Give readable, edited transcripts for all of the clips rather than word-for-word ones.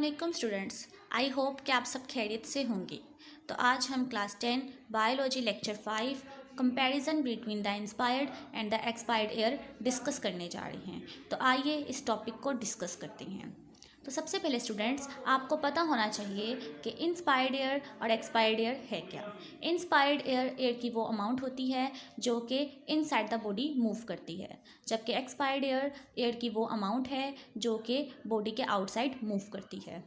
वालेकुम students. I hope कि आप सब खैरियत से होंगे। तो आज हम class 10 biology lecture 5 comparison between the inspired and the expired air discuss करने जा रहे हैं। तो आइए इस टॉपिक को डिस्कस करते हैं। तो सबसे पहले स्टूडेंट्स, आपको पता होना चाहिए कि इंस्पायर्ड एयर और एक्सपायर्ड एयर है क्या। इंस्पायर्ड एयर की वो अमाउंट होती है जो कि इनसाइड द बॉडी मूव करती है, जबकि एक्सपायर्ड एयर की वो अमाउंट है जो कि बॉडी के आउटसाइड मूव करती है।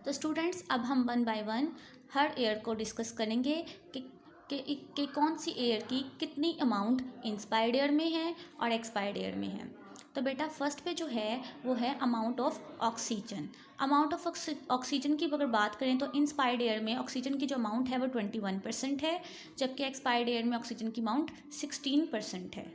तो स्टूडेंट्स, अब हम one by one her air को डिस्कस करेंगे कि कौन सी एयर की कितनी अमाउंट इंस्पायर्ड एयर में है और एक्सपायर्ड एयर में है। तो बेटा फर्स्ट पे जो है वो है amount of oxygen. Amount of oxygen की अगर बात करें तो इंस्पायर्ड एयर में ऑक्सीजन की जो अमाउंट है वो 21% है, जबकि एक्सपायर्ड एयर में ऑक्सीजन की अमाउंट 16% है।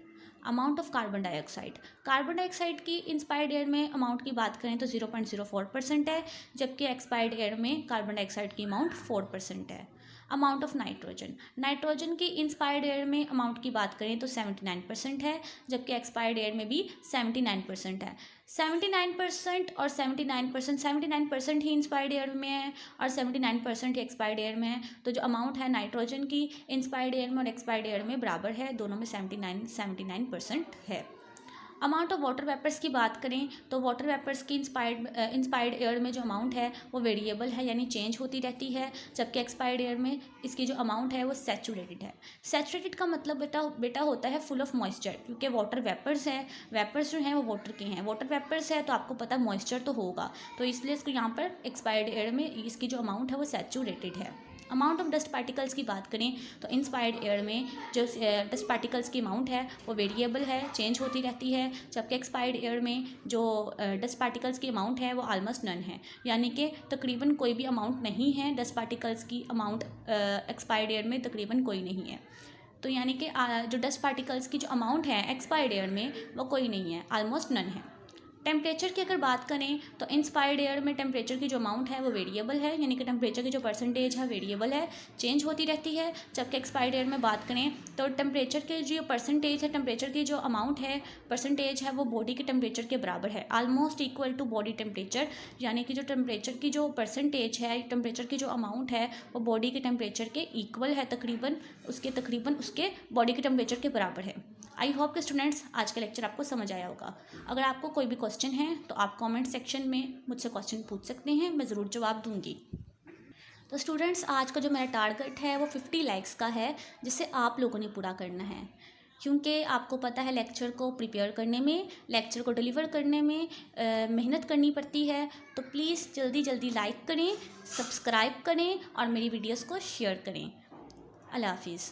अमाउंट ऑफ कार्बन डाइऑक्साइड की इंस्पायर्ड एयर में अमाउंट की बात करें तो 0.04% है, जबकि एक्सपायर्ड एयर में कार्बन डाइऑक्साइड की अमाउंट 4% है। अमाउंट ऑफ नाइट्रोजन की इंस्पायर्ड एयर में अमाउंट की बात करें तो 79% है, जबकि एक्सपायर्ड एयर में भी 79% है। 79% और 79% ही इंस्पायर्ड एयर में है और 79% ही एक्सपायर्ड एयर में है। तो जो अमाउंट है नाइट्रोजन की इंस्पायर्ड एयर में और एक्सपायर्ड एयर में बराबर है, दोनों में 79% है। अमाउंट ऑफ वाटर वेपर्स की बात करें तो वाटर वेपर्स की इंस्पायर्ड एयर में जो अमाउंट है वो वेरिएबल है, यानी चेंज होती रहती है, जबकि एक्सपायर्ड एयर में इसकी जो अमाउंट है वो सैचुरेटेड है। सैचुरेटेड का मतलब बेटा होता है फुल ऑफ मॉइस्चर, क्योंकि वाटर वेपर्स है, वेपर्स जो हैं वो वाटर के हैं। वाटर वेपर्स है तो आपको पता मॉइस्चर तो होगा, तो इसलिए इसको यहाँ पर एक्सपायर्ड एयर में इसकी जो अमाउंट है वो सैचुरेटेड है। अमाउंट ऑफ डस्ट पार्टिकल्स की बात करें तो इंस्पायर्ड एयर में जो डस्ट पार्टिकल्स की अमाउंट है वो वेरिएबल है, चेंज होती रहती है, जबकि एक्सपायर्ड एयर में जो डस्ट पार्टिकल्स की अमाउंट है वो ऑलमोस्ट नन है, यानी कि तकरीबन कोई भी अमाउंट नहीं है। डस्ट पार्टिकल्स की अमाउंट एक्सपायर्ड एयर में तकरीबन कोई नहीं है। तो यानी कि जो डस्ट पार्टिकल्स की जो अमाउंट है एक्सपायर्ड एयर में वो कोई नहीं है, ऑलमोस्ट नन है। टेम्परेचर की अगर बात करें तो इंस्पायर्ड एयर में टेम्परेचर की जो अमाउंट है वो वेरिएबल है, यानी कि टेम्परेचर की जो परसेंटेज है वेरिएबल है, चेंज होती रहती है। जबकि एक्सपायर्ड एयर में बात करें तो टेम्परेचर के जो परसेंटेज है, टेम्परेचर की जो अमाउंट है, परसेंटेज है, वो बॉडी के टेम्परेचर के बराबर है, almost equal to body temperature. यानी कि जो टेम्परेचर की जो परसेंटेज है, टेम्परेचर की जो अमाउंट है वो बॉडी के टेम्परेचर के इक्वल है, तकरीबन उसके बॉडी के टेम्परेचर के बराबर है। आई होप कि स्टूडेंट्स आज का लेक्चर आपको समझ आया होगा। अगर आपको कोई भी क्वेश्चन है तो आप कमेंट सेक्शन में मुझसे क्वेश्चन पूछ सकते हैं, मैं ज़रूर जवाब दूंगी। तो स्टूडेंट्स, आज का जो मेरा टारगेट है वो 50 लाइक्स का है, जिसे आप लोगों ने पूरा करना है, क्योंकि आपको पता है लेक्चर को प्रिपेयर करने में, लेक्चर को डिलीवर करने में मेहनत करनी पड़ती है। तो प्लीज़ जल्दी जल्दी लाइक करें, सब्सक्राइब करें और मेरी वीडियोज़ को शेयर करें। अल्लाह हाफिज़।